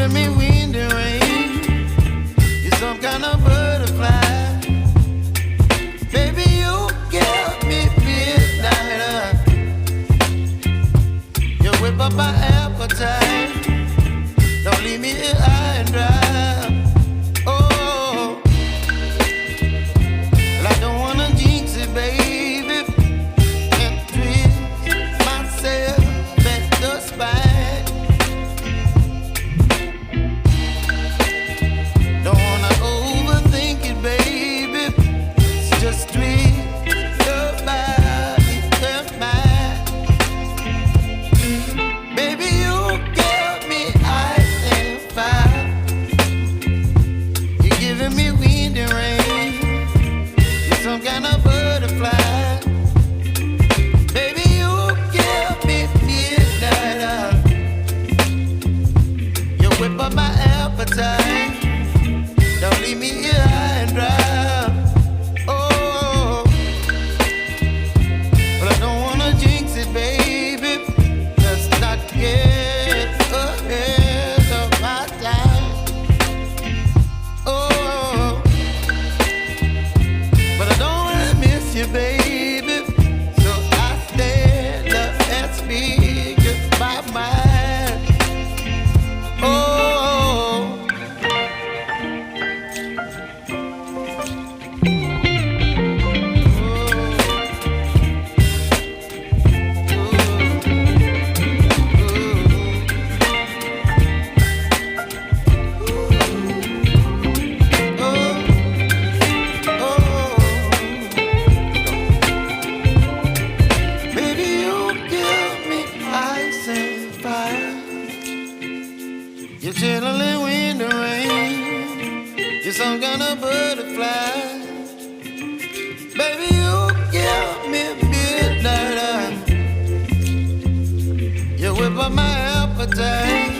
giving me wind and rain. You're some kind of butterfly. Baby, you give me midnight. You whip up my appetite. Don't leave me here high and dry. Oh, well, I don't wanna jinx it, baby, and twist myself at the spine. Don't wanna overthink it, baby. It's just twist your body and mine. Baby, you give me ice and fire. You're giving me wind and rain. You're some kind of butterfly. Baby, you give me midnight. You whip up my appetite. Don't leave me here high and dry. Oh, but I don't wanna jinx it, baby. Let's not get ahead of my time. Oh, but I don't wanna miss you, baby. So I stand up and speak my mind. Oh. Baby, you give me ice and fire. You're chilling wind and rain. You're some kind of butterfly. Baby, you give me midnight. You whip up my appetite.